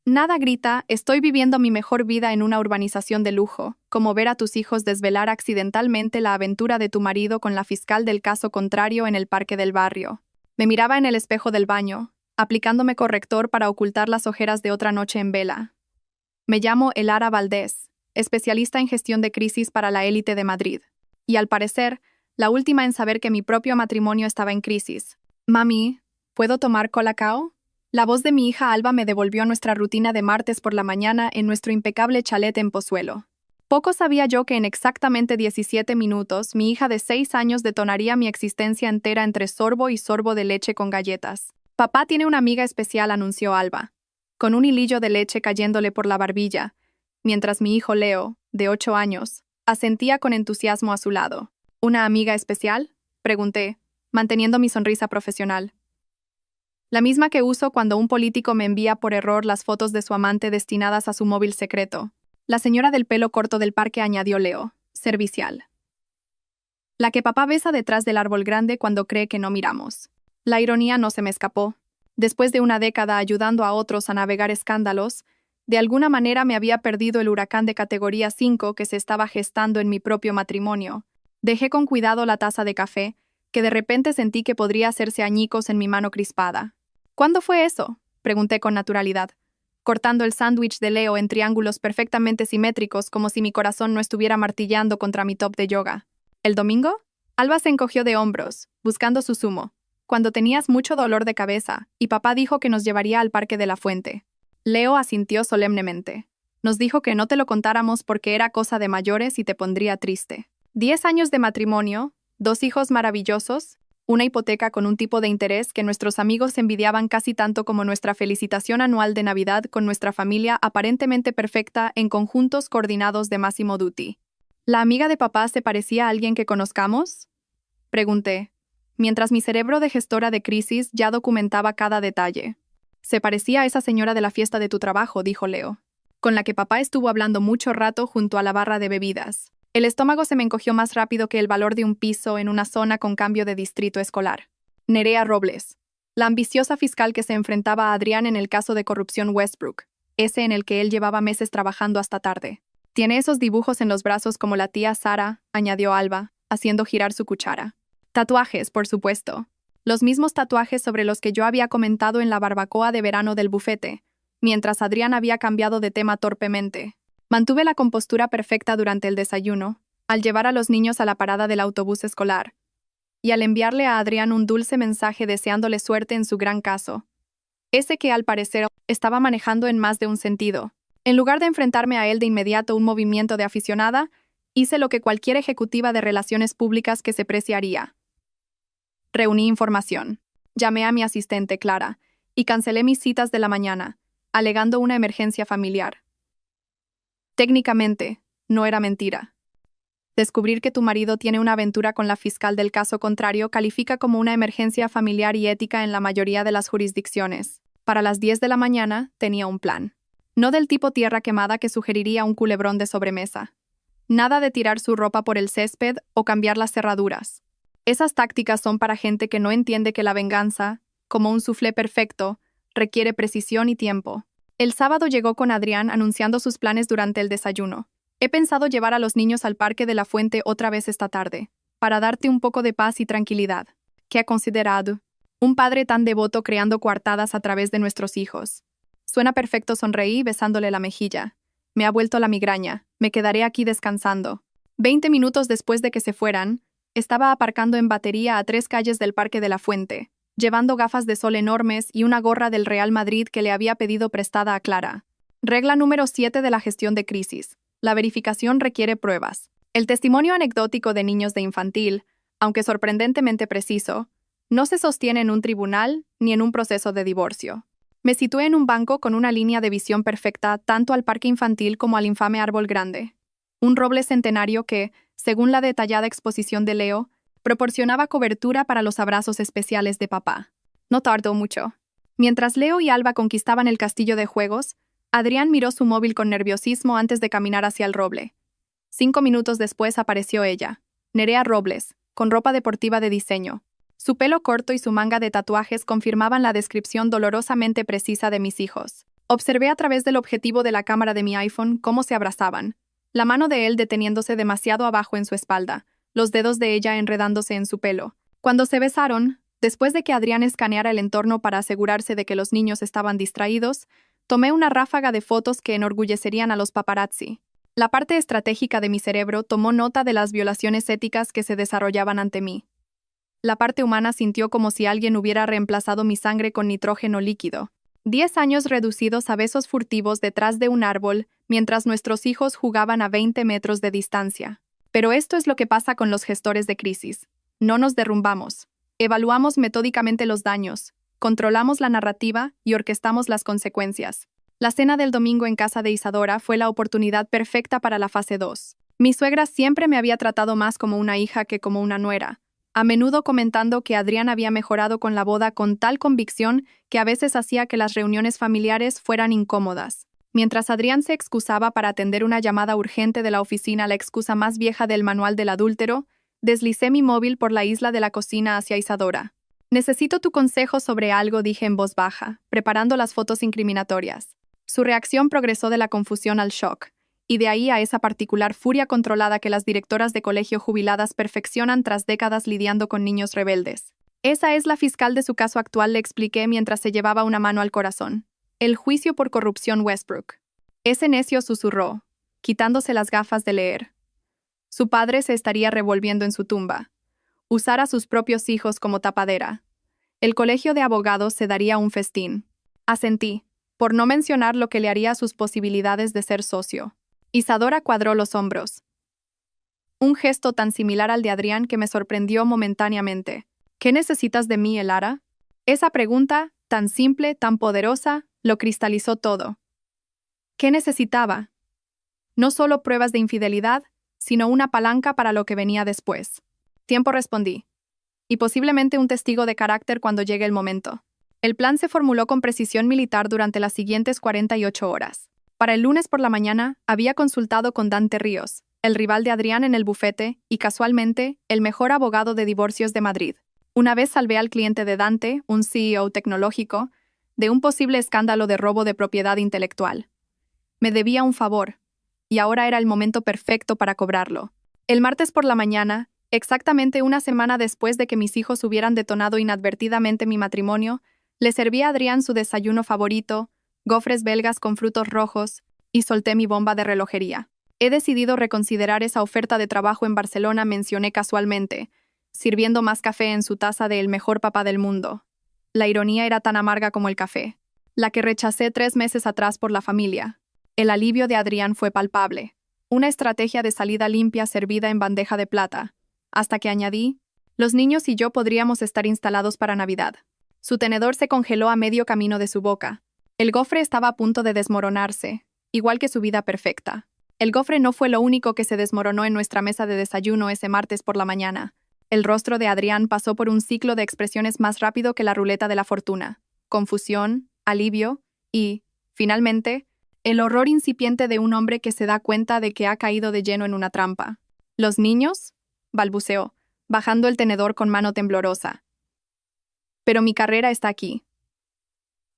Nada grita, estoy viviendo mi mejor vida en una urbanización de lujo, como ver a tus hijos desvelar accidentalmente la aventura de tu marido con la fiscal del caso contrario en el parque del barrio. Me miraba en el espejo del baño, aplicándome corrector para ocultar las ojeras de otra noche en vela. Me llamo Elara Valdés, especialista en gestión de crisis para la élite de Madrid. Y al parecer, la última en saber que mi propio matrimonio estaba en crisis. Mami, ¿puedo tomar Colacao? La voz de mi hija Alba me devolvió a nuestra rutina de martes por la mañana en nuestro impecable chalet en Pozuelo. Poco sabía yo que en exactamente 17 minutos mi hija de 6 años detonaría mi existencia entera entre sorbo y sorbo de leche con galletas. Papá tiene una amiga especial, anunció Alba, con un hilillo de leche cayéndole por la barbilla, mientras mi hijo Leo, de 8 años, asentía con entusiasmo a su lado. ¿Una amiga especial?, pregunté, manteniendo mi sonrisa profesional. La misma que uso cuando un político me envía por error las fotos de su amante destinadas a su móvil secreto. La señora del pelo corto del parque, añadió Leo, servicial. La que papá besa detrás del árbol grande cuando cree que no miramos. La ironía no se me escapó. Después de una década ayudando a otros a navegar escándalos, de alguna manera me había perdido el huracán de categoría 5 que se estaba gestando en mi propio matrimonio. Dejé con cuidado la taza de café, que de repente sentí que podría hacerse añicos en mi mano crispada. ¿Cuándo fue eso?, pregunté con naturalidad, cortando el sándwich de Leo en triángulos perfectamente simétricos como si mi corazón no estuviera martillando contra mi top de yoga. ¿El domingo? Alba se encogió de hombros, buscando su zumo, cuando tenías mucho dolor de cabeza, y papá dijo que nos llevaría al Parque de la Fuente. Leo asintió solemnemente. Nos dijo que no te lo contáramos porque era cosa de mayores y te pondría triste. 10 años de matrimonio, 2 hijos maravillosos, una hipoteca con un tipo de interés que nuestros amigos envidiaban casi tanto como nuestra felicitación anual de Navidad con nuestra familia aparentemente perfecta en conjuntos coordinados de Massimo Dutti. ¿La amiga de papá se parecía a alguien que conozcamos?, pregunté, mientras mi cerebro de gestora de crisis ya documentaba cada detalle. Se parecía a esa señora de la fiesta de tu trabajo, dijo Leo, con la que papá estuvo hablando mucho rato junto a la barra de bebidas. El estómago se me encogió más rápido que el valor de un piso en una zona con cambio de distrito escolar. Nerea Robles, la ambiciosa fiscal que se enfrentaba a Adrián en el caso de corrupción Westbrook, ese en el que él llevaba meses trabajando hasta tarde. Tiene esos dibujos en los brazos como la tía Sara, añadió Alba, haciendo girar su cuchara. Tatuajes, por supuesto. Los mismos tatuajes sobre los que yo había comentado en la barbacoa de verano del bufete, mientras Adrián había cambiado de tema torpemente. Mantuve la compostura perfecta durante el desayuno, al llevar a los niños a la parada del autobús escolar, y al enviarle a Adrián un dulce mensaje deseándole suerte en su gran caso. Ese que, al parecer, estaba manejando en más de un sentido. En lugar de enfrentarme a él de inmediato un movimiento de aficionada, hice lo que cualquier ejecutiva de relaciones públicas que se preciaría. Reuní información. Llamé a mi asistente, Clara, y cancelé mis citas de la mañana, alegando una emergencia familiar. Técnicamente, no era mentira. Descubrir que tu marido tiene una aventura con la fiscal del caso contrario califica como una emergencia familiar y ética en la mayoría de las jurisdicciones. Para las 10 de la mañana tenía un plan. No del tipo tierra quemada que sugeriría un culebrón de sobremesa. Nada de tirar su ropa por el césped o cambiar las cerraduras. Esas tácticas son para gente que no entiende que la venganza, como un soufflé perfecto, requiere precisión y tiempo. El sábado llegó con Adrián anunciando sus planes durante el desayuno. He pensado llevar a los niños al Parque de la Fuente otra vez esta tarde, para darte un poco de paz y tranquilidad. ¿Qué ha considerado? Un padre tan devoto creando coartadas a través de nuestros hijos. Suena perfecto, sonreí besándole la mejilla. Me ha vuelto la migraña, me quedaré aquí descansando. 20 minutos después de que se fueran, estaba aparcando en batería a 3 calles del Parque de la Fuente, llevando gafas de sol enormes y una gorra del Real Madrid que le había pedido prestada a Clara. Regla número 7 de la gestión de crisis. La verificación requiere pruebas. El testimonio anecdótico de niños de infantil, aunque sorprendentemente preciso, no se sostiene en un tribunal ni en un proceso de divorcio. Me situé en un banco con una línea de visión perfecta tanto al parque infantil como al infame árbol grande. Un roble centenario que, según la detallada exposición de Leo, proporcionaba cobertura para los abrazos especiales de papá. No tardó mucho. Mientras Leo y Alba conquistaban el castillo de juegos, Adrián miró su móvil con nerviosismo antes de caminar hacia el roble. 5 minutos después apareció ella, Nerea Robles, con ropa deportiva de diseño. Su pelo corto y su manga de tatuajes confirmaban la descripción dolorosamente precisa de mis hijos. Observé a través del objetivo de la cámara de mi iPhone cómo se abrazaban, la mano de él deteniéndose demasiado abajo en su espalda, los dedos de ella enredándose en su pelo. Cuando se besaron, después de que Adrián escaneara el entorno para asegurarse de que los niños estaban distraídos, tomé una ráfaga de fotos que enorgullecerían a los paparazzi. La parte estratégica de mi cerebro tomó nota de las violaciones éticas que se desarrollaban ante mí. La parte humana sintió como si alguien hubiera reemplazado mi sangre con nitrógeno líquido. 10 años reducidos a besos furtivos detrás de un árbol, mientras nuestros hijos jugaban a 20 metros de distancia. Pero esto es lo que pasa con los gestores de crisis. No nos derrumbamos. Evaluamos metódicamente los daños, controlamos la narrativa y orquestamos las consecuencias. La cena del domingo en casa de Isadora fue la oportunidad perfecta para la fase 2. Mi suegra siempre me había tratado más como una hija que como una nuera, a menudo comentando que Adrián había mejorado con la boda con tal convicción que a veces hacía que las reuniones familiares fueran incómodas. Mientras Adrián se excusaba para atender una llamada urgente de la oficina, la excusa más vieja del manual del adúltero, deslicé mi móvil por la isla de la cocina hacia Isadora. «Necesito tu consejo sobre algo», dije en voz baja, preparando las fotos incriminatorias. Su reacción progresó de la confusión al shock, y de ahí a esa particular furia controlada que las directoras de colegio jubiladas perfeccionan tras décadas lidiando con niños rebeldes. «Esa es la fiscal de su caso actual», le expliqué mientras se llevaba una mano al corazón. «El juicio por corrupción Westbrook». Ese necio susurró, quitándose las gafas de leer. Su padre se estaría revolviendo en su tumba. Usar a sus propios hijos como tapadera. El colegio de abogados se daría un festín. Asentí, por no mencionar lo que le haría a sus posibilidades de ser socio. Isadora cuadró los hombros. Un gesto tan similar al de Adrián que me sorprendió momentáneamente. «¿Qué necesitas de mí, Elara?» Esa pregunta, tan simple, tan poderosa, lo cristalizó todo. ¿Qué necesitaba? No solo pruebas de infidelidad, sino una palanca para lo que venía después. Tiempo, respondí. Y posiblemente un testigo de carácter cuando llegue el momento. El plan se formuló con precisión militar durante las siguientes 48 horas. Para el lunes por la mañana, había consultado con Dante Ríos, el rival de Adrián en el bufete y, casualmente, el mejor abogado de divorcios de Madrid. Una vez salvé al cliente de Dante, un CEO tecnológico, de un posible escándalo de robo de propiedad intelectual. Me debía un favor, y ahora era el momento perfecto para cobrarlo. El martes por la mañana, exactamente una semana después de que mis hijos hubieran detonado inadvertidamente mi matrimonio, le serví a Adrián su desayuno favorito, gofres belgas con frutos rojos, y solté mi bomba de relojería. «He decidido reconsiderar esa oferta de trabajo en Barcelona», mencioné casualmente, sirviendo más café en su taza de El mejor papá del mundo. La ironía era tan amarga como el café, la que rechacé 3 meses atrás por la familia. El alivio de Adrián fue palpable. Una estrategia de salida limpia servida en bandeja de plata, hasta que añadí, «Los niños y yo podríamos estar instalados para Navidad». Su tenedor se congeló a medio camino de su boca. El gofre estaba a punto de desmoronarse, igual que su vida perfecta. El gofre no fue lo único que se desmoronó en nuestra mesa de desayuno ese martes por la mañana. El rostro de Adrián pasó por un ciclo de expresiones más rápido que la ruleta de la fortuna. Confusión, alivio y, finalmente, el horror incipiente de un hombre que se da cuenta de que ha caído de lleno en una trampa. «¿Los niños?», balbuceó, bajando el tenedor con mano temblorosa. «Pero mi carrera está aquí.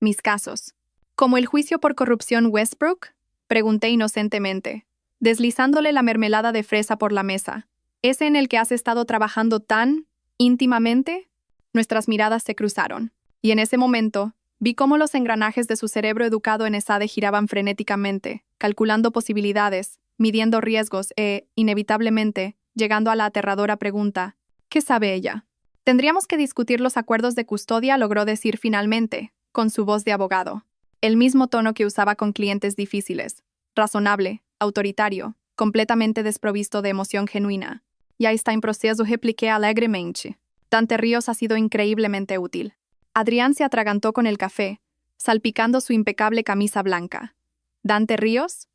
Mis casos». «¿Como el juicio por corrupción Westbrook?», pregunté inocentemente, deslizándole la mermelada de fresa por la mesa. «¿Ese en el que has estado trabajando tan íntimamente?» Nuestras miradas se cruzaron, y en ese momento vi cómo los engranajes de su cerebro educado en ESADE giraban frenéticamente, calculando posibilidades, midiendo riesgos e, inevitablemente, llegando a la aterradora pregunta, ¿qué sabe ella? «Tendríamos que discutir los acuerdos de custodia», logró decir finalmente, con su voz de abogado. El mismo tono que usaba con clientes difíciles, razonable, autoritario, completamente desprovisto de emoción genuina. «Ya está en proceso», repliqué alegremente. «Dante Ríos ha sido increíblemente útil». Adrián se atragantó con el café, salpicando su impecable camisa blanca. «¿Dante Ríos?».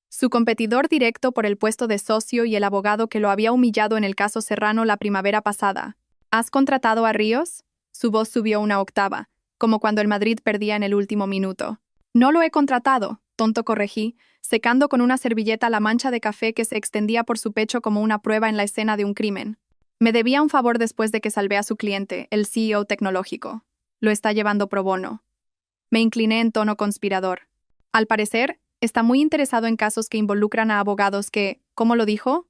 Su competidor directo por el puesto de socio y el abogado que lo había humillado en el caso Serrano la primavera pasada. «¿Has contratado a Ríos?». Su voz subió una octava, como cuando el Madrid perdía en el último minuto. «No lo he contratado», tonto corregí, secando con una servilleta la mancha de café que se extendía por su pecho como una prueba en la escena de un crimen. Me debía un favor después de que salvé a su cliente, el CEO tecnológico. Lo está llevando pro bono. Me incliné en tono conspirador. Al parecer, está muy interesado en casos que involucran a abogados que, ¿cómo lo dijo?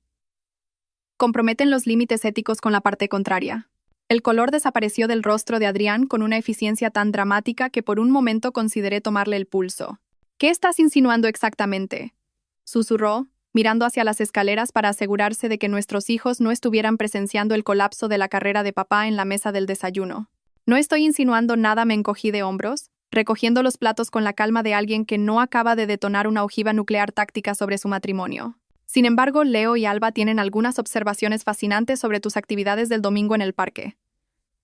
Comprometen los límites éticos con la parte contraria. El color desapareció del rostro de Adrián con una eficiencia tan dramática que por un momento consideré tomarle el pulso. ¿Qué estás insinuando exactamente?, susurró, mirando hacia las escaleras para asegurarse de que nuestros hijos no estuvieran presenciando el colapso de la carrera de papá en la mesa del desayuno. No estoy insinuando nada, me encogí de hombros, recogiendo los platos con la calma de alguien que no acaba de detonar una ojiva nuclear táctica sobre su matrimonio. Sin embargo, Leo y Alba tienen algunas observaciones fascinantes sobre tus actividades del domingo en el parque.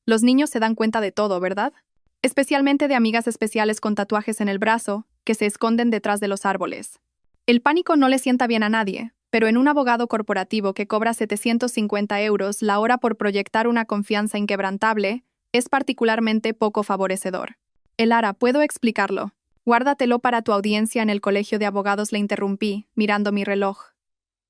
Los niños se dan cuenta de todo, ¿verdad? Especialmente de amigas especiales con tatuajes en el brazo, que se esconden detrás de los árboles. El pánico no le sienta bien a nadie, pero en un abogado corporativo que cobra 750 euros la hora por proyectar una confianza inquebrantable, es particularmente poco favorecedor. Elara, ¿puedo explicarlo? Guárdatelo para tu audiencia en el colegio de abogados, le interrumpí, mirando mi reloj.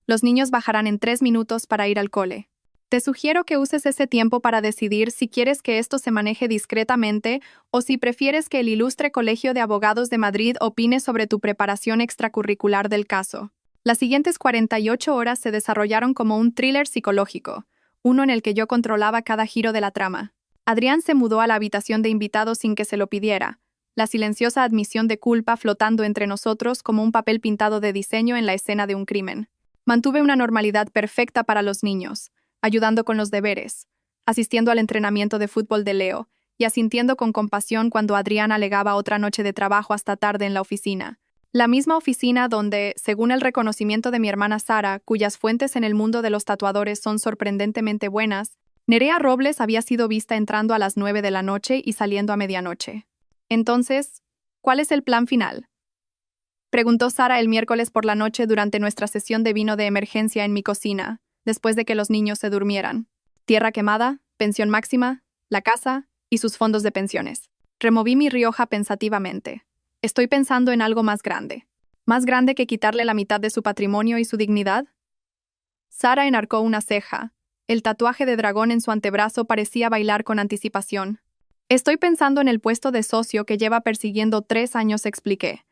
Los niños bajarán en 3 minutos para ir al cole. Te sugiero que uses ese tiempo para decidir si quieres que esto se maneje discretamente o si prefieres que el ilustre Colegio de Abogados de Madrid opine sobre tu preparación extracurricular del caso. Las siguientes 48 horas se desarrollaron como un thriller psicológico, uno en el que yo controlaba cada giro de la trama. Adrián se mudó a la habitación de invitados sin que se lo pidiera, la silenciosa admisión de culpa flotando entre nosotros como un papel pintado de diseño en la escena de un crimen. Mantuve una normalidad perfecta para los niños, ayudando con los deberes, asistiendo al entrenamiento de fútbol de Leo y asintiendo con compasión cuando Adrián alegaba otra noche de trabajo hasta tarde en la oficina. La misma oficina donde, según el reconocimiento de mi hermana Sara, cuyas fuentes en el mundo de los tatuadores son sorprendentemente buenas, Nerea Robles había sido vista entrando a las 9 de la noche y saliendo a medianoche. Entonces, ¿cuál es el plan final?, preguntó Sara el miércoles por la noche durante nuestra sesión de vino de emergencia en mi cocina, después de que los niños se durmieran. Tierra quemada, pensión máxima, la casa y sus fondos de pensiones. Removí mi Rioja pensativamente. Estoy pensando en algo más grande. ¿Más grande que quitarle la mitad de su patrimonio y su dignidad? Sara enarcó una ceja. El tatuaje de dragón en su antebrazo parecía bailar con anticipación. Estoy pensando en el puesto de socio que lleva persiguiendo 3 años, expliqué.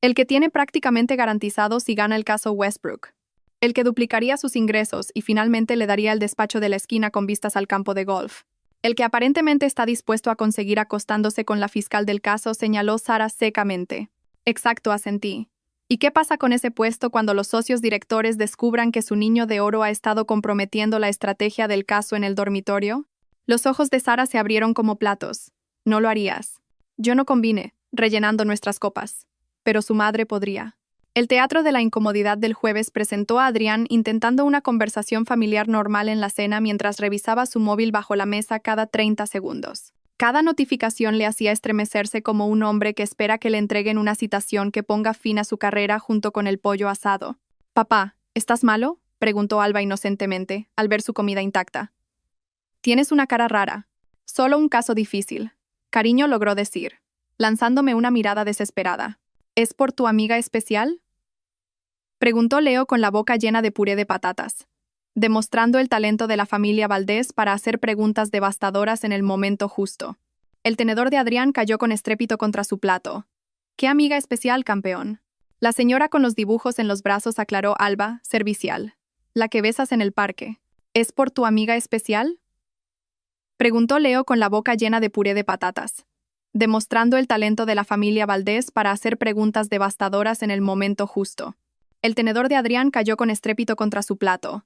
El que tiene prácticamente garantizado si gana el caso Westbrook. El que duplicaría sus ingresos y finalmente le daría el despacho de la esquina con vistas al campo de golf. El que aparentemente está dispuesto a conseguir acostándose con la fiscal del caso, señaló Sara secamente. Exacto, asentí. ¿Y qué pasa con ese puesto cuando los socios directores descubran que su niño de oro ha estado comprometiendo la estrategia del caso en el dormitorio? Los ojos de Sara se abrieron como platos. No lo harías. Yo no combine, rellenando nuestras copas. Pero su madre podría. El teatro de la incomodidad del jueves presentó a Adrián intentando una conversación familiar normal en la cena mientras revisaba su móvil bajo la mesa cada 30 segundos. Cada notificación le hacía estremecerse como un hombre que espera que le entreguen una citación que ponga fin a su carrera junto con el pollo asado. «Papá, ¿estás malo?», preguntó Alba inocentemente, al ver su comida intacta. «Tienes una cara rara. Solo un caso difícil», Cariño logró decir, lanzándome una mirada desesperada. «¿Es por tu amiga especial?», preguntó Leo con la boca llena de puré de patatas, demostrando el talento de la familia Valdés para hacer preguntas devastadoras en el momento justo. El tenedor de Adrián cayó con estrépito contra su plato. «¿Qué amiga especial, campeón?». «La señora con los dibujos en los brazos», aclaró Alba, servicial. «La que besas en el parque». «¿Es por tu amiga especial?», preguntó Leo con la boca llena de puré de patatas, demostrando el talento de la familia Valdés para hacer preguntas devastadoras en el momento justo. El tenedor de Adrián cayó con estrépito contra su plato.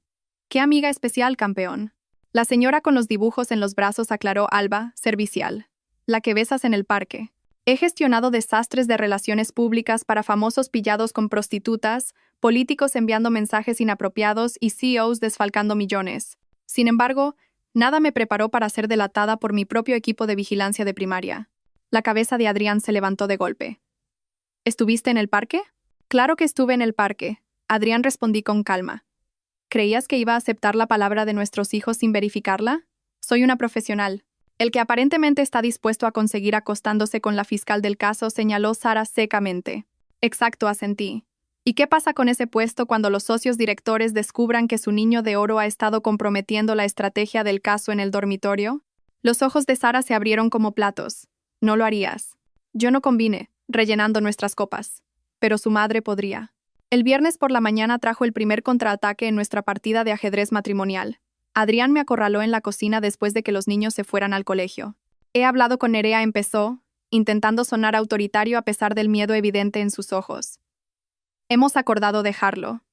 «¿Qué amiga especial, campeón?». «La señora con los dibujos en los brazos», aclaró Alba, servicial. «La que besas en el parque». «He gestionado desastres de relaciones públicas para famosos pillados con prostitutas, políticos enviando mensajes inapropiados y CEOs desfalcando millones. Sin embargo, nada me preparó para ser delatada por mi propio equipo de vigilancia de primaria». La cabeza de Adrián se levantó de golpe. «¿Estuviste en el parque?». «Claro que estuve en el parque», Adrián, respondí con calma. «¿Creías que iba a aceptar la palabra de nuestros hijos sin verificarla? Soy una profesional». «El que aparentemente está dispuesto a conseguir acostándose con la fiscal del caso», señaló Sara secamente. «Exacto», asentí. «¿Y qué pasa con ese puesto cuando los socios directores descubran que su niño de oro ha estado comprometiendo la estrategia del caso en el dormitorio?». Los ojos de Sara se abrieron como platos. «No lo harías». Yo no combine, rellenando nuestras copas. Pero su madre podría. El viernes por la mañana trajo el primer contraataque en nuestra partida de ajedrez matrimonial. Adrián me acorraló en la cocina después de que los niños se fueran al colegio. He hablado con Nerea, empezó, intentando sonar autoritario a pesar del miedo evidente en sus ojos. Hemos acordado dejarlo.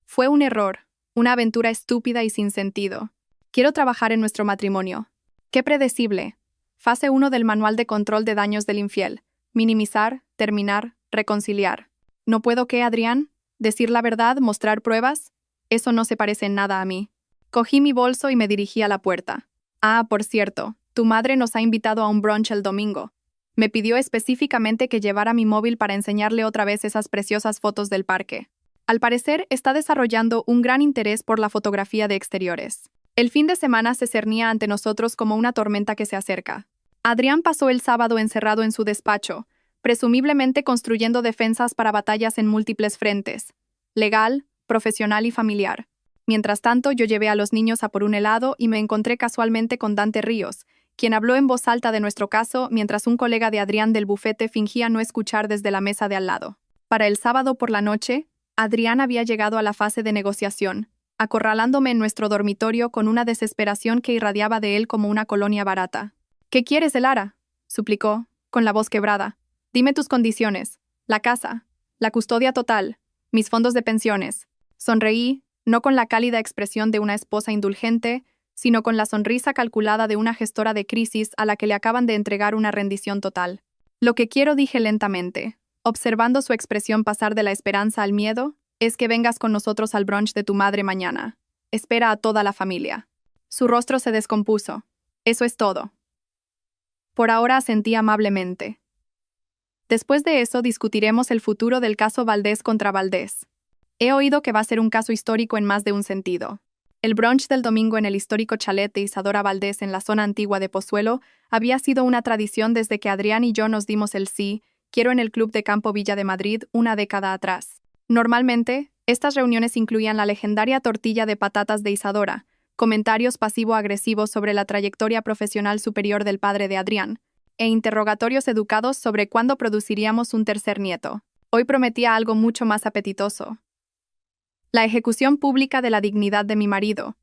Fue un error, una aventura estúpida y sin sentido. Quiero trabajar en nuestro matrimonio. Qué predecible. Fase 1 del Manual de Control de Daños del Infiel. Minimizar, terminar, reconciliar. ¿No puedo qué, Adrián? ¿Decir la verdad, mostrar pruebas? Eso no se parece en nada a mí. Cogí mi bolso y me dirigí a la puerta. Ah, por cierto, tu madre nos ha invitado a un brunch el domingo. Me pidió específicamente que llevara mi móvil para enseñarle otra vez esas preciosas fotos del parque. Al parecer, está desarrollando un gran interés por la fotografía de exteriores. El fin de semana se cernía ante nosotros como una tormenta que se acerca. Adrián pasó el sábado encerrado en su despacho, presumiblemente construyendo defensas para batallas en múltiples frentes, legal, profesional y familiar. Mientras tanto, yo llevé a los niños a por un helado y me encontré casualmente con Dante Ríos, quien habló en voz alta de nuestro caso mientras un colega de Adrián del bufete fingía no escuchar desde la mesa de al lado. Para el sábado por la noche, Adrián había llegado a la fase de negociación, acorralándome en nuestro dormitorio con una desesperación que irradiaba de él como una colonia barata. «¿Qué quieres, Elara?», suplicó, con la voz quebrada. «Dime tus condiciones. La casa, la custodia total, mis fondos de pensiones». Sonreí, no con la cálida expresión de una esposa indulgente, sino con la sonrisa calculada de una gestora de crisis a la que le acaban de entregar una rendición total. «Lo que quiero», dije lentamente, observando su expresión pasar de la esperanza al miedo, «es que vengas con nosotros al brunch de tu madre mañana. Espera a toda la familia». Su rostro se descompuso. «Eso es todo». Por ahora asentí amablemente. Después de eso discutiremos el futuro del caso Valdés contra Valdés. He oído que va a ser un caso histórico en más de un sentido. El brunch del domingo en el histórico chalet de Isadora Valdés en la zona antigua de Pozuelo había sido una tradición desde que Adrián y yo nos dimos el sí, quiero en el Club de Campo Villa de Madrid una década atrás. Normalmente, estas reuniones incluían la legendaria tortilla de patatas de Isadora, comentarios pasivo-agresivos sobre la trayectoria profesional superior del padre de Adrián, e interrogatorios educados sobre cuándo produciríamos un tercer nieto. Hoy prometía algo mucho más apetitoso. La ejecución pública de la dignidad de mi marido.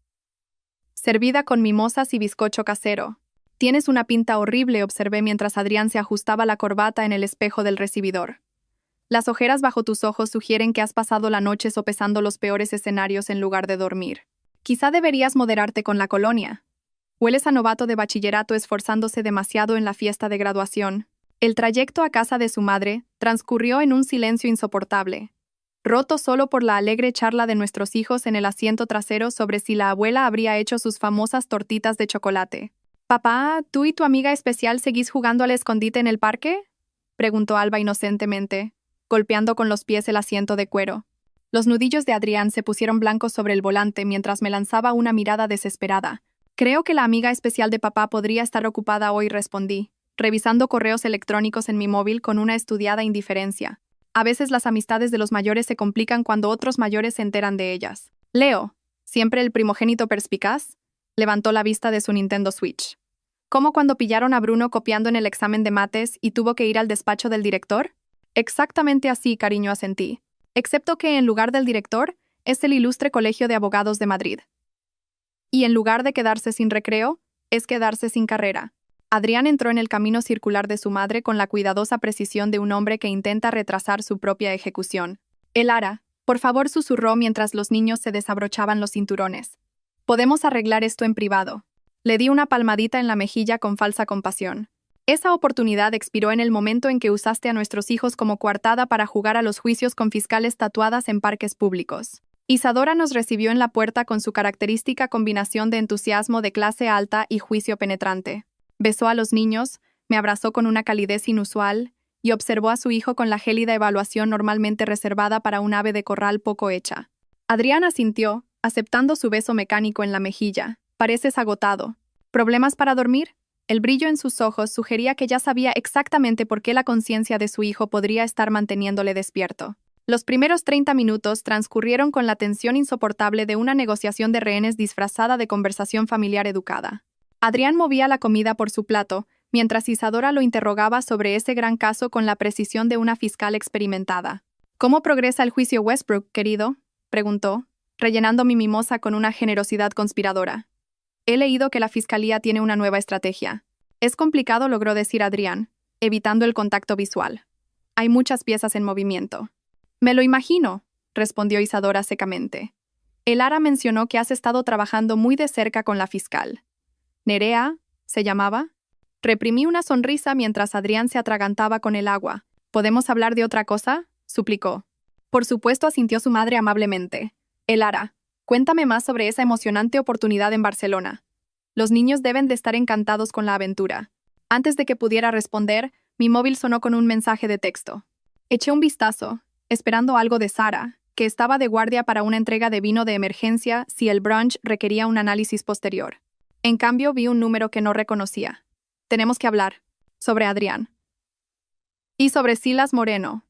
Servida con mimosas y bizcocho casero. «Tienes una pinta horrible», observé mientras Adrián se ajustaba la corbata en el espejo del recibidor. «Las ojeras bajo tus ojos sugieren que has pasado la noche sopesando los peores escenarios en lugar de dormir. Quizá deberías moderarte con la colonia. Hueles a novato de bachillerato esforzándose demasiado en la fiesta de graduación». El trayecto a casa de su madre transcurrió en un silencio insoportable, roto solo por la alegre charla de nuestros hijos en el asiento trasero sobre si la abuela habría hecho sus famosas tortitas de chocolate. «Papá, ¿tú y tu amiga especial seguís jugando al escondite en el parque?», preguntó Alba inocentemente, golpeando con los pies el asiento de cuero. Los nudillos de Adrián se pusieron blancos sobre el volante mientras me lanzaba una mirada desesperada. «Creo que la amiga especial de papá podría estar ocupada hoy», respondí, revisando correos electrónicos en mi móvil con una estudiada indiferencia. A veces las amistades de los mayores se complican cuando otros mayores se enteran de ellas. Leo, siempre el primogénito perspicaz, levantó la vista de su Nintendo Switch. ¿Cómo cuando pillaron a Bruno copiando en el examen de mates y tuvo que ir al despacho del director? Exactamente así, cariño, asentí. Excepto que en lugar del director, es el Ilustre Colegio de Abogados de Madrid. Y en lugar de quedarse sin recreo, es quedarse sin carrera. Adrián entró en el camino circular de su madre con la cuidadosa precisión de un hombre que intenta retrasar su propia ejecución. «Elara, por favor», susurró mientras los niños se desabrochaban los cinturones. «Podemos arreglar esto en privado». Le di una palmadita en la mejilla con falsa compasión. «Esa oportunidad expiró en el momento en que usaste a nuestros hijos como coartada para jugar a los juicios con fiscales tatuadas en parques públicos». Isadora nos recibió en la puerta con su característica combinación de entusiasmo de clase alta y juicio penetrante. Besó a los niños, me abrazó con una calidez inusual y observó a su hijo con la gélida evaluación normalmente reservada para un ave de corral poco hecha. Adrián asintió, aceptando su beso mecánico en la mejilla. «Pareces agotado. ¿Problemas para dormir?». El brillo en sus ojos sugería que ya sabía exactamente por qué la conciencia de su hijo podría estar manteniéndole despierto. Los primeros 30 minutos transcurrieron con la tensión insoportable de una negociación de rehenes disfrazada de conversación familiar educada. Adrián movía la comida por su plato, mientras Isadora lo interrogaba sobre ese gran caso con la precisión de una fiscal experimentada. ¿Cómo progresa el juicio Westbrook, querido?, preguntó, rellenando mi mimosa con una generosidad conspiradora. He leído que la fiscalía tiene una nueva estrategia. Es complicado, logró decir Adrián, evitando el contacto visual. Hay muchas piezas en movimiento. Me lo imagino, respondió Isadora secamente. El Ara mencionó que has estado trabajando muy de cerca con la fiscal. ¿Nerea se llamaba? Reprimí una sonrisa mientras Adrián se atragantaba con el agua. ¿Podemos hablar de otra cosa?, suplicó. Por supuesto, asintió su madre amablemente. El Ara, cuéntame más sobre esa emocionante oportunidad en Barcelona. Los niños deben de estar encantados con la aventura. Antes de que pudiera responder, mi móvil sonó con un mensaje de texto. Eché un vistazo, esperando algo de Sara, que estaba de guardia para una entrega de vino de emergencia si el brunch requería un análisis posterior. En cambio, vi un número que no reconocía. Tenemos que hablar. Sobre Adrián. Y sobre Silas Moreno.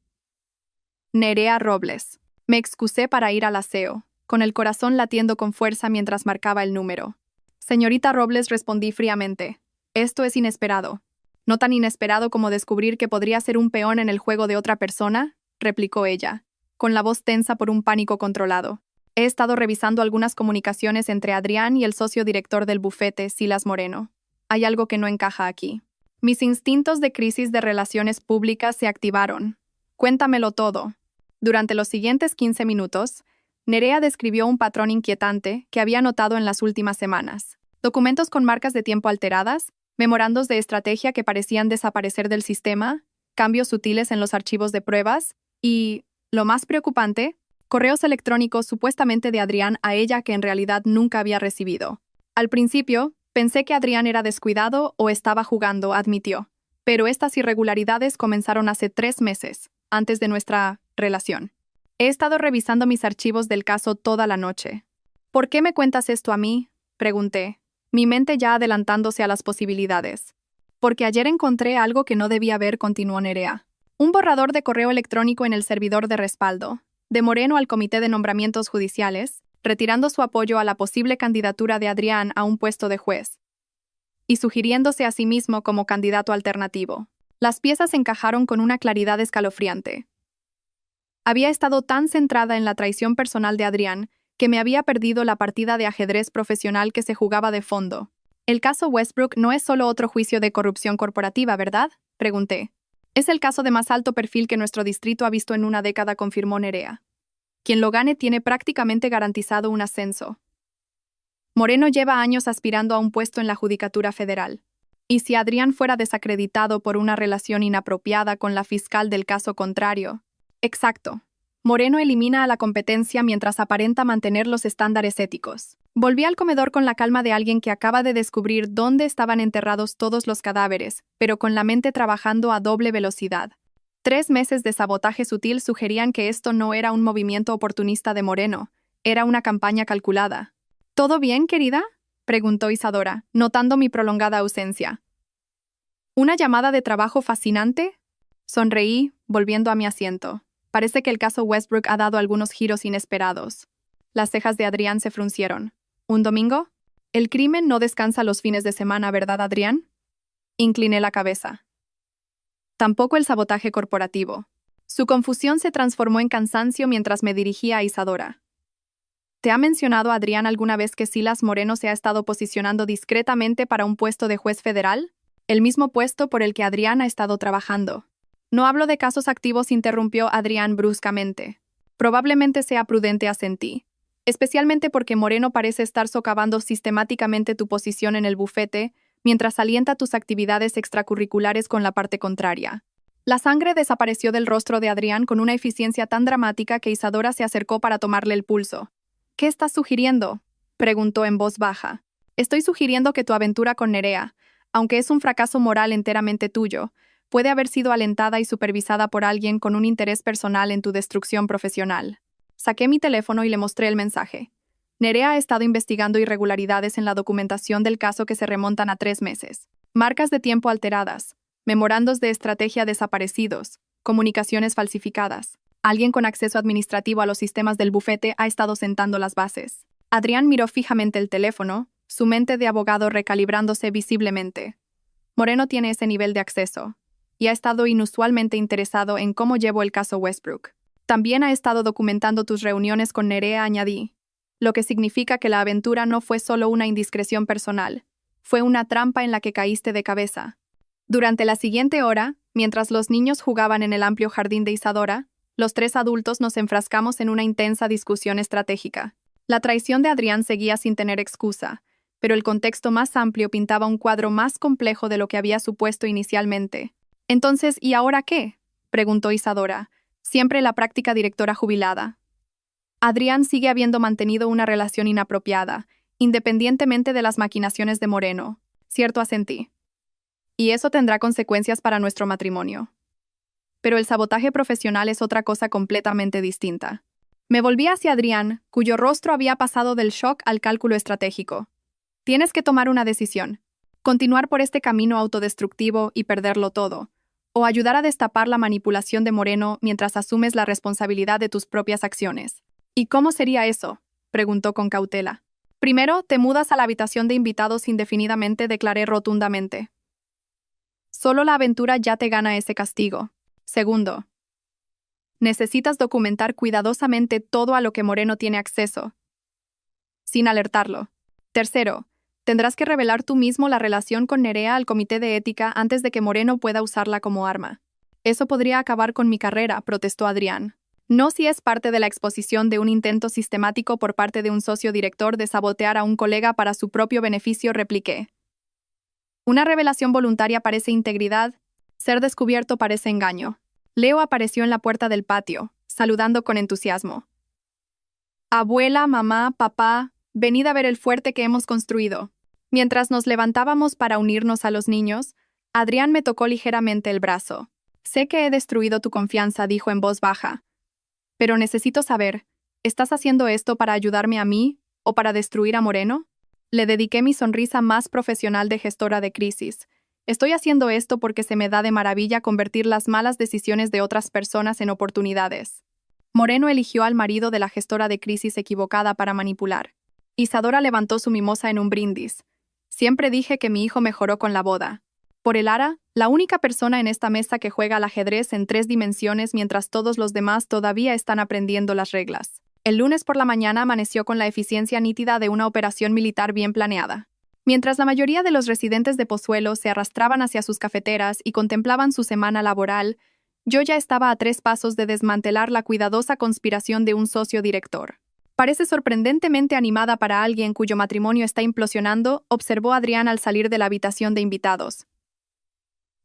Nerea Robles. Me excusé para ir al aseo, con el corazón latiendo con fuerza mientras marcaba el número. Señorita Robles, respondí fríamente. Esto es inesperado. ¿No tan inesperado como descubrir que podría ser un peón en el juego de otra persona?, replicó ella, con la voz tensa por un pánico controlado. He estado revisando algunas comunicaciones entre Adrián y el socio director del bufete, Silas Moreno. Hay algo que no encaja aquí. Mis instintos de crisis de relaciones públicas se activaron. Cuéntamelo todo. Durante los siguientes 15 minutos, Nerea describió un patrón inquietante que había notado en las últimas semanas. Documentos con marcas de tiempo alteradas, memorandos de estrategia que parecían desaparecer del sistema, cambios sutiles en los archivos de pruebas y, lo más preocupante, correos electrónicos supuestamente de Adrián a ella que en realidad nunca había recibido. Al principio, pensé que Adrián era descuidado o estaba jugando, admitió. Pero estas irregularidades comenzaron hace 3 meses, antes de nuestra relación. He estado revisando mis archivos del caso toda la noche. ¿Por qué me cuentas esto a mí?, pregunté, mi mente ya adelantándose a las posibilidades. Porque ayer encontré algo que no debía ver, continuó Nerea. Un borrador de correo electrónico en el servidor de respaldo, de Moreno al Comité de Nombramientos Judiciales, retirando su apoyo a la posible candidatura de Adrián a un puesto de juez, y sugiriéndose a sí mismo como candidato alternativo. Las piezas encajaron con una claridad escalofriante. Había estado tan centrada en la traición personal de Adrián que me había perdido la partida de ajedrez profesional que se jugaba de fondo. El caso Westbrook no es solo otro juicio de corrupción corporativa, ¿verdad?, pregunté. Es el caso de más alto perfil que nuestro distrito ha visto en una década, confirmó Nerea. Quien lo gane tiene prácticamente garantizado un ascenso. Moreno lleva años aspirando a un puesto en la Judicatura Federal. Y si Adrián fuera desacreditado por una relación inapropiada con la fiscal del caso contrario. Exacto. Moreno elimina a la competencia mientras aparenta mantener los estándares éticos. Volví al comedor con la calma de alguien que acaba de descubrir dónde estaban enterrados todos los cadáveres, pero con la mente trabajando a doble velocidad. 3 meses de sabotaje sutil sugerían que esto no era un movimiento oportunista de Moreno, era una campaña calculada. ¿Todo bien, querida?, preguntó Isadora, notando mi prolongada ausencia. ¿Una llamada de trabajo fascinante? Sonreí, volviendo a mi asiento. Parece que el caso Westbrook ha dado algunos giros inesperados. Las cejas de Adrián se fruncieron. ¿Un domingo? El crimen no descansa los fines de semana, ¿verdad, Adrián? Incliné la cabeza. Tampoco el sabotaje corporativo. Su confusión se transformó en cansancio mientras me dirigía a Isadora. ¿Te ha mencionado Adrián alguna vez que Silas Moreno se ha estado posicionando discretamente para un puesto de juez federal? El mismo puesto por el que Adrián ha estado trabajando. No hablo de casos activos, interrumpió Adrián bruscamente. Probablemente sea prudente, asentí. Especialmente porque Moreno parece estar socavando sistemáticamente tu posición en el bufete, mientras alienta tus actividades extracurriculares con la parte contraria. La sangre desapareció del rostro de Adrián con una eficiencia tan dramática que Isadora se acercó para tomarle el pulso. ¿Qué estás sugiriendo?, preguntó en voz baja. Estoy sugiriendo que tu aventura con Nerea, aunque es un fracaso moral enteramente tuyo, puede haber sido alentada y supervisada por alguien con un interés personal en tu destrucción profesional. Saqué mi teléfono y le mostré el mensaje. Nerea ha estado investigando irregularidades en la documentación del caso que se remontan a 3 meses. Marcas de tiempo alteradas, memorandos de estrategia desaparecidos, comunicaciones falsificadas. Alguien con acceso administrativo a los sistemas del bufete ha estado sentando las bases. Adrián miró fijamente el teléfono, su mente de abogado recalibrándose visiblemente. Moreno tiene ese nivel de acceso y ha estado inusualmente interesado en cómo llevo el caso Westbrook. También ha estado documentando tus reuniones con Nerea, añadí, lo que significa que la aventura no fue solo una indiscreción personal, fue una trampa en la que caíste de cabeza. Durante la siguiente hora, mientras los niños jugaban en el amplio jardín de Isadora, los tres adultos nos enfrascamos en una intensa discusión estratégica. La traición de Adrián seguía sin tener excusa, pero el contexto más amplio pintaba un cuadro más complejo de lo que había supuesto inicialmente. Entonces, ¿y ahora qué?, preguntó Isadora, siempre la práctica directora jubilada. Adrián sigue habiendo mantenido una relación inapropiada, independientemente de las maquinaciones de Moreno, cierto, asentí. Y eso tendrá consecuencias para nuestro matrimonio. Pero el sabotaje profesional es otra cosa completamente distinta. Me volví hacia Adrián, cuyo rostro había pasado del shock al cálculo estratégico. Tienes que tomar una decisión. Continuar por este camino autodestructivo y perderlo todo, o ayudar a destapar la manipulación de Moreno mientras asumes la responsabilidad de tus propias acciones. ¿Y cómo sería eso?, preguntó con cautela. Primero, te mudas a la habitación de invitados indefinidamente, declaré rotundamente. Solo la aventura ya te gana ese castigo. Segundo, necesitas documentar cuidadosamente todo a lo que Moreno tiene acceso, sin alertarlo. Tercero, tendrás que revelar tú mismo la relación con Nerea al comité de ética antes de que Moreno pueda usarla como arma. Eso podría acabar con mi carrera, protestó Adrián. No si es parte de la exposición de un intento sistemático por parte de un socio director de sabotear a un colega para su propio beneficio, repliqué. Una revelación voluntaria parece integridad, ser descubierto parece engaño. Leo apareció en la puerta del patio, saludando con entusiasmo. Abuela, mamá, papá, venid a ver el fuerte que hemos construido. Mientras nos levantábamos para unirnos a los niños, Adrián me tocó ligeramente el brazo. Sé que he destruido tu confianza, dijo en voz baja. Pero necesito saber, ¿estás haciendo esto para ayudarme a mí o para destruir a Moreno? Le dediqué mi sonrisa más profesional de gestora de crisis. Estoy haciendo esto porque se me da de maravilla convertir las malas decisiones de otras personas en oportunidades. Moreno eligió al marido de la gestora de crisis equivocada para manipular. Isadora levantó su mimosa en un brindis. Siempre dije que mi hijo mejoró con la boda. Por el Ara, la única persona en esta mesa que juega al ajedrez en 3 dimensiones mientras todos los demás todavía están aprendiendo las reglas. El lunes por la mañana amaneció con la eficiencia nítida de una operación militar bien planeada. Mientras la mayoría de los residentes de Pozuelo se arrastraban hacia sus cafeteras y contemplaban su semana laboral, yo ya estaba a 3 pasos de desmantelar la cuidadosa conspiración de un socio director. Parece sorprendentemente animada para alguien cuyo matrimonio está implosionando, observó Adrián al salir de la habitación de invitados.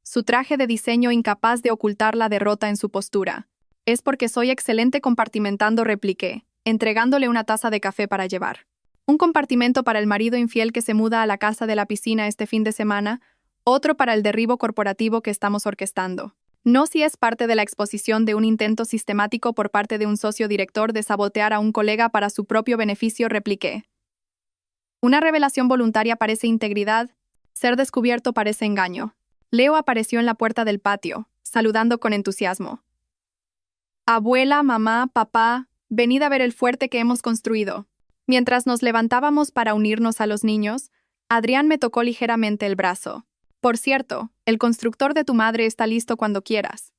Su traje de diseño incapaz de ocultar la derrota en su postura. Es porque soy excelente compartimentando, repliqué, entregándole una taza de café para llevar. Un compartimento para el marido infiel que se muda a la casa de la piscina este fin de semana, otro para el derribo corporativo que estamos orquestando. No si es parte de la exposición de un intento sistemático por parte de un socio director de sabotear a un colega para su propio beneficio, repliqué. Una revelación voluntaria parece integridad, ser descubierto parece engaño. Leo apareció en la puerta del patio, saludando con entusiasmo. Abuela, mamá, papá, venid a ver el fuerte que hemos construido. Mientras nos levantábamos para unirnos a los niños, Adrián me tocó ligeramente el brazo. Por cierto, el constructor de tu madre está listo cuando quieras.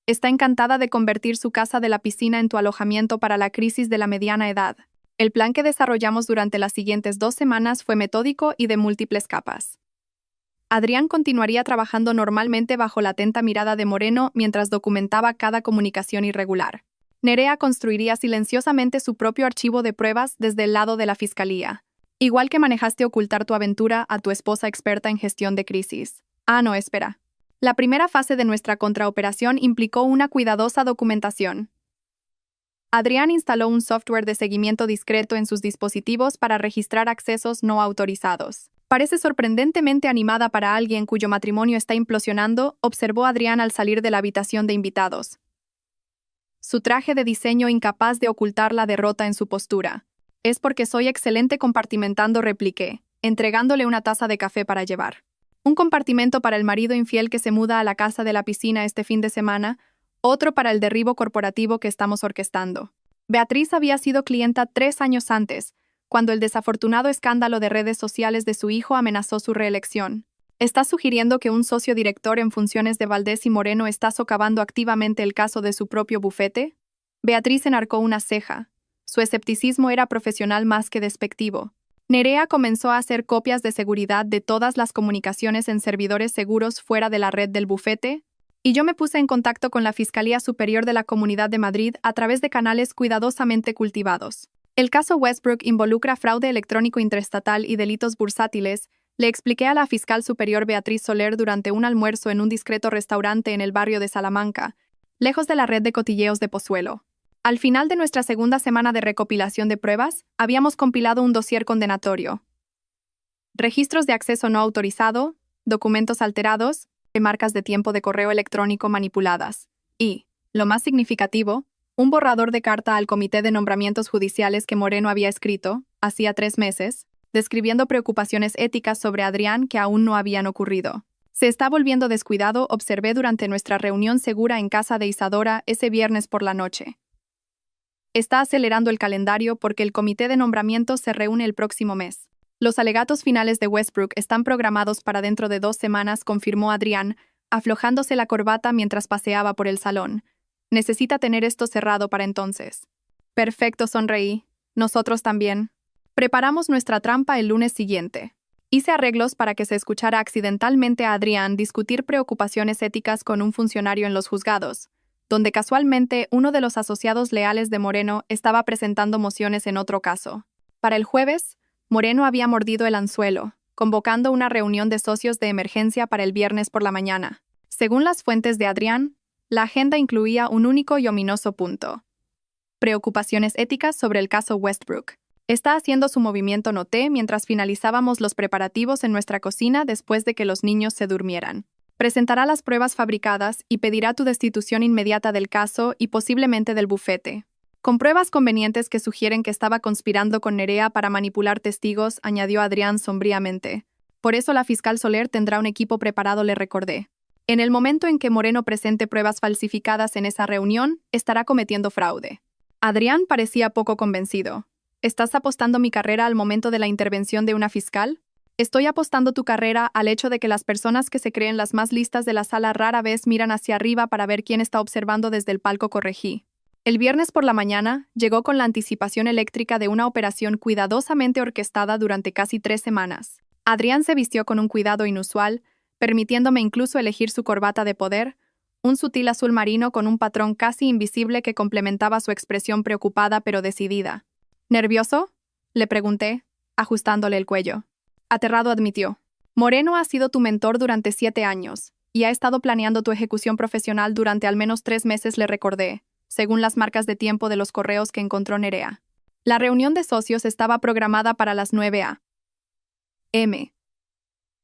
Está encantada de convertir su casa de la piscina en tu alojamiento para la crisis de la mediana edad. El plan que desarrollamos durante las siguientes 2 semanas fue metódico y de múltiples capas. Adrián continuaría trabajando normalmente bajo la atenta mirada de Moreno mientras documentaba cada comunicación irregular. Nerea construiría silenciosamente su propio archivo de pruebas desde el lado de la fiscalía. Igual que manejaste ocultar tu aventura a tu esposa experta en gestión de crisis. No, espera. La primera fase de nuestra contraoperación implicó una cuidadosa documentación. Adrián instaló un software de seguimiento discreto en sus dispositivos para registrar accesos no autorizados. Parece sorprendentemente animada para alguien cuyo matrimonio está implosionando, observó Adrián al salir de la habitación de invitados. Su traje de diseño incapaz de ocultar la derrota en su postura. Es porque soy excelente compartimentando, repliqué, entregándole una taza de café para llevar. Un compartimento para el marido infiel que se muda a la casa de la piscina este fin de semana, otro para el derribo corporativo que estamos orquestando. Beatriz había sido clienta 3 años antes, cuando el desafortunado escándalo de redes sociales de su hijo amenazó su reelección. ¿Estás sugiriendo que un socio director en funciones de Valdés y Moreno está socavando activamente el caso de su propio bufete? Beatriz enarcó una ceja. Su escepticismo era profesional más que despectivo. Nerea comenzó a hacer copias de seguridad de todas las comunicaciones en servidores seguros fuera de la red del bufete, y yo me puse en contacto con la Fiscalía Superior de la Comunidad de Madrid a través de canales cuidadosamente cultivados. El caso Westbrook involucra fraude electrónico interestatal y delitos bursátiles, le expliqué a la fiscal superior Beatriz Soler durante un almuerzo en un discreto restaurante en el barrio de Salamanca, lejos de la red de cotilleos de Pozuelo. Al final de nuestra segunda semana de recopilación de pruebas, habíamos compilado un dossier condenatorio. Registros de acceso no autorizado, documentos alterados, marcas de tiempo de correo electrónico manipuladas y, lo más significativo, un borrador de carta al Comité de Nombramientos Judiciales que Moreno había escrito, hacía 3 meses, describiendo preocupaciones éticas sobre Adrián que aún no habían ocurrido. Se está volviendo descuidado, observé durante nuestra reunión segura en casa de Isadora ese viernes por la noche. Está acelerando el calendario porque el Comité de Nombramientos se reúne el próximo mes. Los alegatos finales de Westbrook están programados para dentro de 2 semanas, confirmó Adrián, aflojándose la corbata mientras paseaba por el salón. Necesita tener esto cerrado para entonces. Perfecto, sonreí. Nosotros también. Preparamos nuestra trampa el lunes siguiente. Hice arreglos para que se escuchara accidentalmente a Adrián discutir preocupaciones éticas con un funcionario en los juzgados, donde casualmente uno de los asociados leales de Moreno estaba presentando mociones en otro caso. Para el jueves, Moreno había mordido el anzuelo, convocando una reunión de socios de emergencia para el viernes por la mañana. Según las fuentes de Adrián, la agenda incluía un único y ominoso punto: preocupaciones éticas sobre el caso Westbrook. Está haciendo su movimiento, noté mientras finalizábamos los preparativos en nuestra cocina después de que los niños se durmieran. Presentará las pruebas fabricadas y pedirá tu destitución inmediata del caso y posiblemente del bufete. Con pruebas convenientes que sugieren que estaba conspirando con Nerea para manipular testigos, añadió Adrián sombríamente. Por eso la fiscal Soler tendrá un equipo preparado, le recordé. En el momento en que Moreno presente pruebas falsificadas en esa reunión, estará cometiendo fraude. Adrián parecía poco convencido. ¿Estás apostando mi carrera al momento de la intervención de una fiscal? Estoy apostando tu carrera al hecho de que las personas que se creen las más listas de la sala rara vez miran hacia arriba para ver quién está observando desde el palco, corregí. El viernes por la mañana llegó con la anticipación eléctrica de una operación cuidadosamente orquestada durante casi 3 semanas. Adrián se vistió con un cuidado inusual, permitiéndome incluso elegir su corbata de poder, un sutil azul marino con un patrón casi invisible que complementaba su expresión preocupada pero decidida. ¿Nervioso?, le pregunté, ajustándole el cuello. Aterrado, admitió. Moreno ha sido tu mentor durante 7 años, y ha estado planeando tu ejecución profesional durante al menos 3 meses, le recordé, según las marcas de tiempo de los correos que encontró Nerea. La reunión de socios estaba programada para las 9 a.m.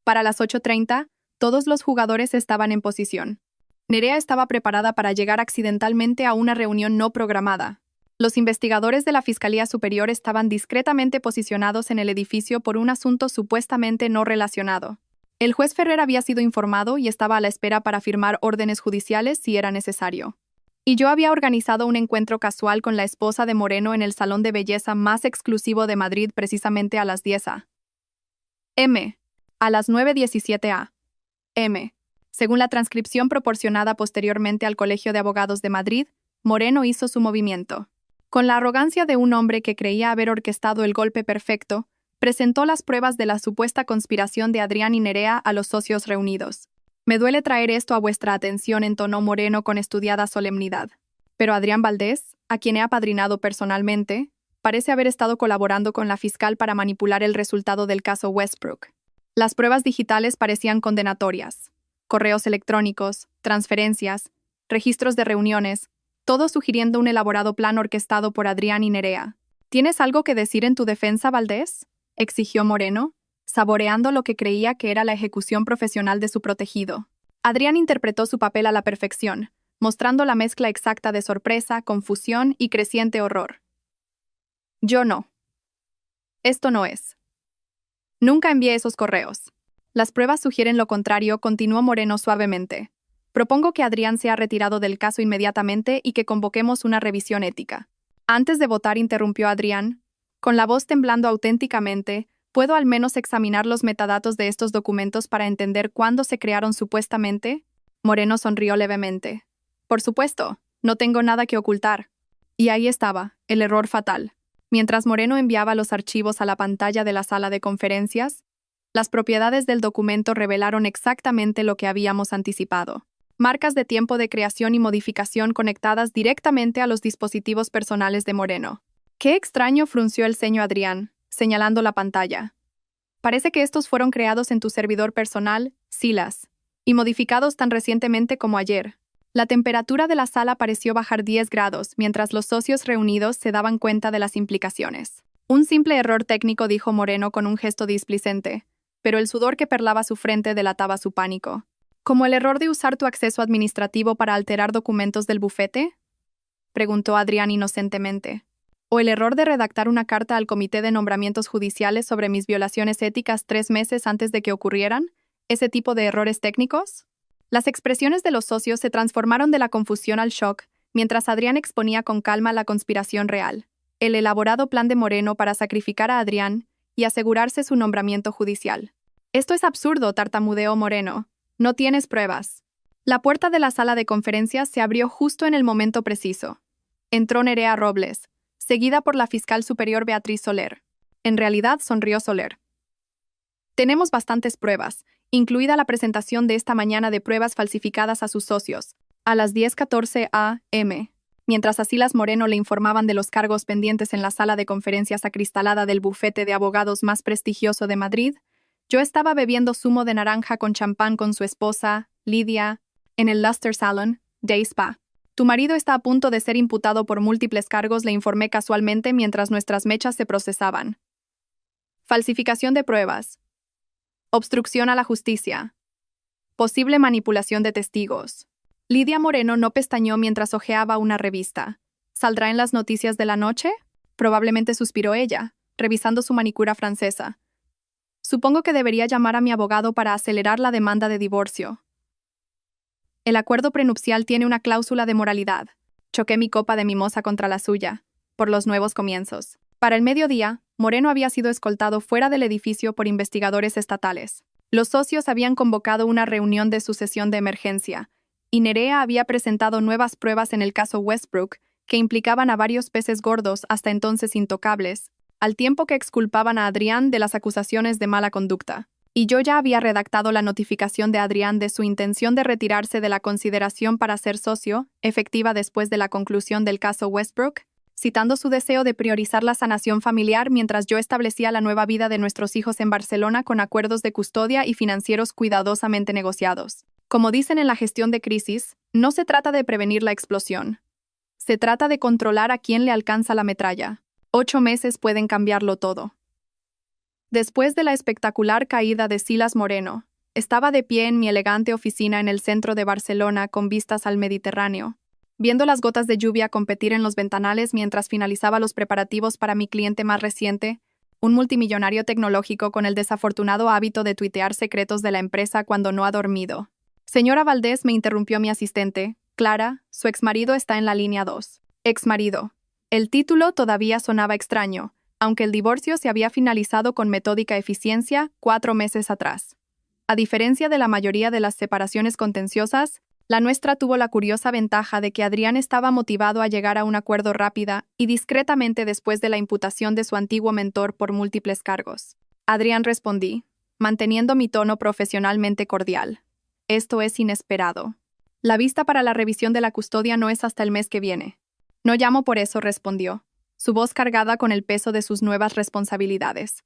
Para las 8:30, todos los jugadores estaban en posición. Nerea estaba preparada para llegar accidentalmente a una reunión no programada. Los investigadores de la Fiscalía Superior estaban discretamente posicionados en el edificio por un asunto supuestamente no relacionado. El juez Ferrer había sido informado y estaba a la espera para firmar órdenes judiciales si era necesario. Y yo había organizado un encuentro casual con la esposa de Moreno en el salón de belleza más exclusivo de Madrid precisamente a las 10 a.m. A las 9:17 a.m. Según la transcripción proporcionada posteriormente al Colegio de Abogados de Madrid, Moreno hizo su movimiento. Con la arrogancia de un hombre que creía haber orquestado el golpe perfecto, presentó las pruebas de la supuesta conspiración de Adrián y Nerea a los socios reunidos. Me duele traer esto a vuestra atención, entonó Moreno con estudiada solemnidad. Pero Adrián Valdés, a quien he apadrinado personalmente, parece haber estado colaborando con la fiscal para manipular el resultado del caso Westbrook. Las pruebas digitales parecían condenatorias. Correos electrónicos, transferencias, registros de reuniones, todo sugiriendo un elaborado plan orquestado por Adrián y Nerea. ¿Tienes algo que decir en tu defensa, Valdés?, exigió Moreno, saboreando lo que creía que era la ejecución profesional de su protegido. Adrián interpretó su papel a la perfección, mostrando la mezcla exacta de sorpresa, confusión y creciente horror. Yo no. Esto no es. Nunca envié esos correos. Las pruebas sugieren lo contrario, continuó Moreno suavemente. Propongo que Adrián sea retirado del caso inmediatamente y que convoquemos una revisión ética. Antes de votar, interrumpió Adrián, con la voz temblando auténticamente, ¿Puedo al menos examinar los metadatos de estos documentos para entender cuándo se crearon supuestamente? Moreno sonrió levemente. Por supuesto, no tengo nada que ocultar. Y ahí estaba, el error fatal. Mientras Moreno enviaba los archivos a la pantalla de la sala de conferencias, las propiedades del documento revelaron exactamente lo que habíamos anticipado. Marcas de tiempo de creación y modificación conectadas directamente a los dispositivos personales de Moreno. Qué extraño, frunció el ceño Adrián, señalando la pantalla. Parece que estos fueron creados en tu servidor personal, Silas, y modificados tan recientemente como ayer. La temperatura de la sala pareció bajar 10 grados mientras los socios reunidos se daban cuenta de las implicaciones. Un simple error técnico, dijo Moreno con un gesto displicente, pero el sudor que perlaba su frente delataba su pánico. ¿Como el error de usar tu acceso administrativo para alterar documentos del bufete?, preguntó Adrián inocentemente. ¿O el error de redactar una carta al Comité de Nombramientos Judiciales sobre mis violaciones éticas 3 meses antes de que ocurrieran? ¿Ese tipo de errores técnicos? Las expresiones de los socios se transformaron de la confusión al shock, mientras Adrián exponía con calma la conspiración real, el elaborado plan de Moreno para sacrificar a Adrián y asegurarse su nombramiento judicial. Esto es absurdo, tartamudeó Moreno. No tienes pruebas. La puerta de la sala de conferencias se abrió justo en el momento preciso. Entró Nerea Robles, seguida por la fiscal superior Beatriz Soler. En realidad, sonrió Soler. Tenemos bastantes pruebas, incluida la presentación de esta mañana de pruebas falsificadas a sus socios, a las 10:14 a.m. Mientras a Silas Moreno le informaban de los cargos pendientes en la sala de conferencias acristalada del bufete de abogados más prestigioso de Madrid, yo estaba bebiendo zumo de naranja con champán con su esposa, Lidia, en el Luster Salon, Day Spa. Tu marido está a punto de ser imputado por múltiples cargos, le informé casualmente mientras nuestras mechas se procesaban. Falsificación de pruebas. Obstrucción a la justicia. Posible manipulación de testigos. Lidia Moreno no pestañeó mientras hojeaba una revista. ¿Saldrá en las noticias de la noche? Probablemente, suspiró ella, revisando su manicura francesa. Supongo que debería llamar a mi abogado para acelerar la demanda de divorcio. El acuerdo prenupcial tiene una cláusula de moralidad. Choqué mi copa de mimosa contra la suya, por los nuevos comienzos. Para el mediodía, Moreno había sido escoltado fuera del edificio por investigadores estatales. Los socios habían convocado una reunión de sucesión de emergencia, y Nerea había presentado nuevas pruebas en el caso Westbrook que implicaban a varios peces gordos hasta entonces intocables, al tiempo que exculpaban a Adrián de las acusaciones de mala conducta. Y yo ya había redactado la notificación de Adrián de su intención de retirarse de la consideración para ser socio, efectiva después de la conclusión del caso Westbrook, citando su deseo de priorizar la sanación familiar mientras yo establecía la nueva vida de nuestros hijos en Barcelona con acuerdos de custodia y financieros cuidadosamente negociados. Como dicen en la gestión de crisis, no se trata de prevenir la explosión. Se trata de controlar a quién le alcanza la metralla. 8 meses pueden cambiarlo todo. Después de la espectacular caída de Silas Moreno, estaba de pie en mi elegante oficina en el centro de Barcelona con vistas al Mediterráneo, viendo las gotas de lluvia competir en los ventanales mientras finalizaba los preparativos para mi cliente más reciente, un multimillonario tecnológico con el desafortunado hábito de tuitear secretos de la empresa cuando no ha dormido. Señora Valdés, me interrumpió mi asistente. Clara, su exmarido está en la línea 2. Exmarido. El título todavía sonaba extraño, aunque el divorcio se había finalizado con metódica eficiencia 4 meses atrás. A diferencia de la mayoría de las separaciones contenciosas, la nuestra tuvo la curiosa ventaja de que Adrián estaba motivado a llegar a un acuerdo rápida y discretamente después de la imputación de su antiguo mentor por múltiples cargos. Adrián, respondí, manteniendo mi tono profesionalmente cordial. Esto es inesperado. La vista para la revisión de la custodia no es hasta el mes que viene. No llamo por eso, respondió, su voz cargada con el peso de sus nuevas responsabilidades.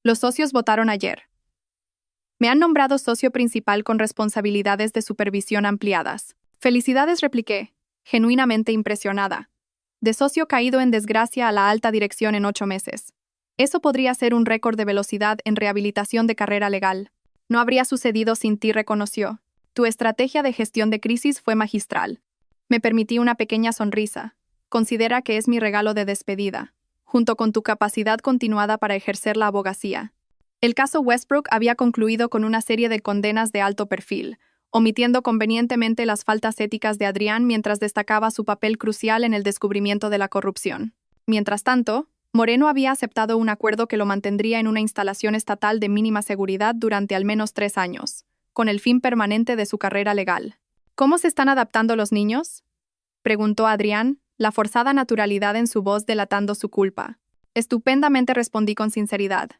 Los socios votaron ayer. Me han nombrado socio principal con responsabilidades de supervisión ampliadas. Felicidades, repliqué, genuinamente impresionada. De socio caído en desgracia a la alta dirección en 8 meses. Eso podría ser un récord de velocidad en rehabilitación de carrera legal. No habría sucedido sin ti, reconoció. Tu estrategia de gestión de crisis fue magistral. Me permití una pequeña sonrisa. Considera que es mi regalo de despedida, junto con tu capacidad continuada para ejercer la abogacía. El caso Westbrook había concluido con una serie de condenas de alto perfil, omitiendo convenientemente las faltas éticas de Adrián mientras destacaba su papel crucial en el descubrimiento de la corrupción. Mientras tanto, Moreno había aceptado un acuerdo que lo mantendría en una instalación estatal de mínima seguridad durante al menos 3 años, con el fin permanente de su carrera legal. ¿Cómo se están adaptando los niños?, preguntó Adrián, la forzada naturalidad en su voz delatando su culpa. Estupendamente, respondí con sinceridad.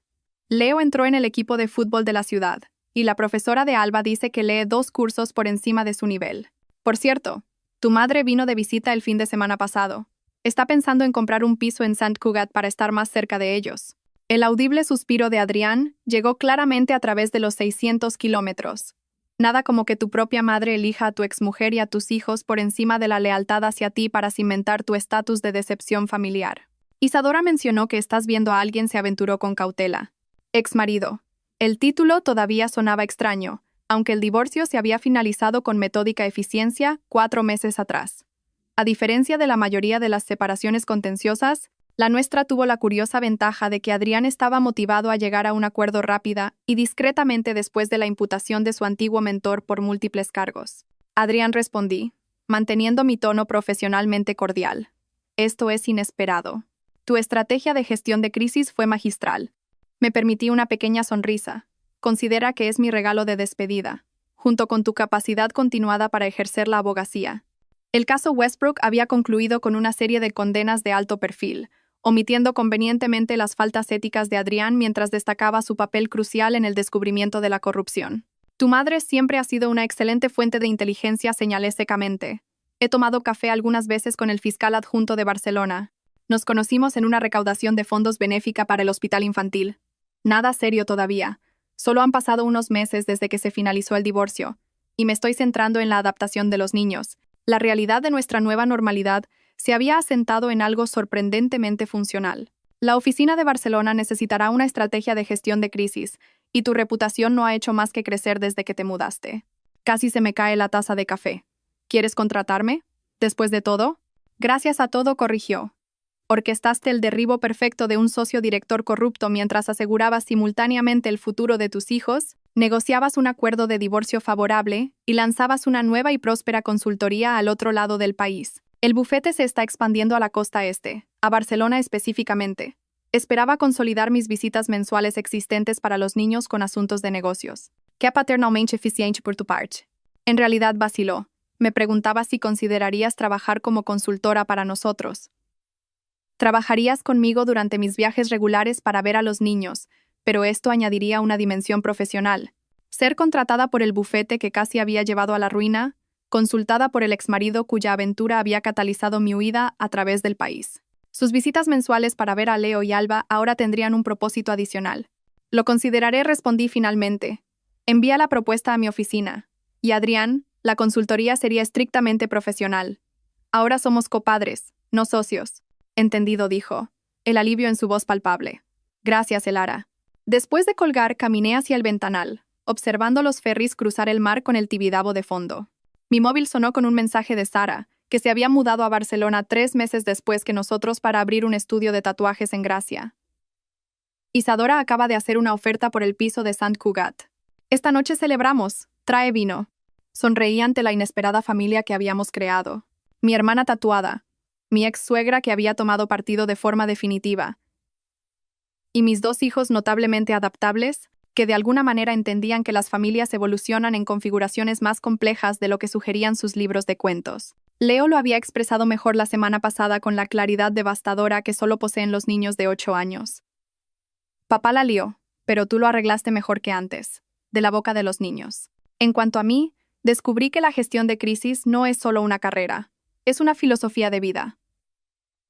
Leo entró en el equipo de fútbol de la ciudad, y la profesora de Alba dice que lee 2 cursos por encima de su nivel. Por cierto, tu madre vino de visita el fin de semana pasado. Está pensando en comprar un piso en Sant Cugat para estar más cerca de ellos. El audible suspiro de Adrián llegó claramente a través de los 600 kilómetros. Nada como que tu propia madre elija a tu exmujer y a tus hijos por encima de la lealtad hacia ti para cimentar tu estatus de decepción familiar. Isadora mencionó que estás viendo a alguien, se aventuró con cautela. Exmarido. El título todavía sonaba extraño, aunque el divorcio se había finalizado con metódica eficiencia 4 meses atrás. A diferencia de la mayoría de las separaciones contenciosas, la nuestra tuvo la curiosa ventaja de que Adrián estaba motivado a llegar a un acuerdo rápida y discretamente después de la imputación de su antiguo mentor por múltiples cargos. Adrián, respondí, manteniendo mi tono profesionalmente cordial. Esto es inesperado. Tu estrategia de gestión de crisis fue magistral. Me permití una pequeña sonrisa. Considera que es mi regalo de despedida, junto con tu capacidad continuada para ejercer la abogacía. El caso Westbrook había concluido con una serie de condenas de alto perfil, omitiendo convenientemente las faltas éticas de Adrián mientras destacaba su papel crucial en el descubrimiento de la corrupción. Tu madre siempre ha sido una excelente fuente de inteligencia, señalé secamente. He tomado café algunas veces con el fiscal adjunto de Barcelona. Nos conocimos en una recaudación de fondos benéfica para el hospital infantil. Nada serio todavía. Solo han pasado unos meses desde que se finalizó el divorcio, y me estoy centrando en la adaptación de los niños. La realidad de nuestra nueva normalidad se había asentado en algo sorprendentemente funcional. La oficina de Barcelona necesitará una estrategia de gestión de crisis, y tu reputación no ha hecho más que crecer desde que te mudaste. Casi se me cae la taza de café. ¿Quieres contratarme? Después de todo, gracias a todo, corrigió. Orquestaste el derribo perfecto de un socio director corrupto mientras asegurabas simultáneamente el futuro de tus hijos, negociabas un acuerdo de divorcio favorable y lanzabas una nueva y próspera consultoría al otro lado del país. El bufete se está expandiendo a la costa este, a Barcelona específicamente. Esperaba consolidar mis visitas mensuales existentes para los niños con asuntos de negocios. ¿Qué paternalmente eficiente por tu parte? En realidad vaciló. Me preguntaba si considerarías trabajar como consultora para nosotros. Trabajarías conmigo durante mis viajes regulares para ver a los niños, pero esto añadiría una dimensión profesional. Ser contratada por el bufete que casi había llevado a la ruina, consultada por el exmarido cuya aventura había catalizado mi huida a través del país. Sus visitas mensuales para ver a Leo y Alba ahora tendrían un propósito adicional. Lo consideraré, respondí finalmente. Envía la propuesta a mi oficina. Y Adrián, la consultoría sería estrictamente profesional. Ahora somos copadres, no socios. Entendido, dijo, el alivio en su voz palpable. Gracias, Elara. Después de colgar, caminé hacia el ventanal, observando los ferries cruzar el mar con el Tibidabo de fondo. Mi móvil sonó con un mensaje de Sara, que se había mudado a Barcelona 3 meses después que nosotros para abrir un estudio de tatuajes en Gracia. Isadora acaba de hacer una oferta por el piso de Sant Cugat. Esta noche celebramos. Trae vino. Sonreí ante la inesperada familia que habíamos creado. Mi hermana tatuada, mi ex-suegra que había tomado partido de forma definitiva, y mis 2 hijos notablemente adaptables, que de alguna manera entendían que las familias evolucionan en configuraciones más complejas de lo que sugerían sus libros de cuentos. Leo lo había expresado mejor la semana pasada con la claridad devastadora que solo poseen los niños de 8 años. Papá la lió, pero tú lo arreglaste mejor que antes, de la boca de los niños. En cuanto a mí, descubrí que la gestión de crisis no es solo una carrera, es una filosofía de vida.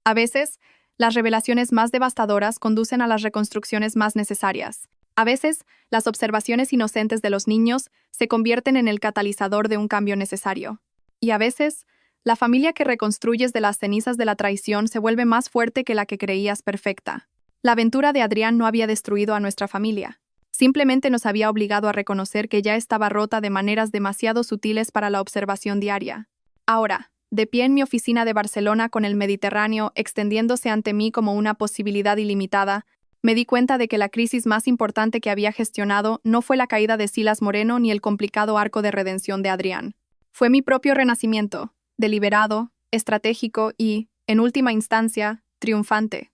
A veces, las revelaciones más devastadoras conducen a las reconstrucciones más necesarias. A veces, las observaciones inocentes de los niños se convierten en el catalizador de un cambio necesario. Y a veces, la familia que reconstruyes de las cenizas de la traición se vuelve más fuerte que la que creías perfecta. La aventura de Adrián no había destruido a nuestra familia. Simplemente nos había obligado a reconocer que ya estaba rota de maneras demasiado sutiles para la observación diaria. Ahora, de pie en mi oficina de Barcelona con el Mediterráneo extendiéndose ante mí como una posibilidad ilimitada, me di cuenta de que la crisis más importante que había gestionado no fue la caída de Silas Moreno ni el complicado arco de redención de Adrián. Fue mi propio renacimiento, deliberado, estratégico y, en última instancia, triunfante.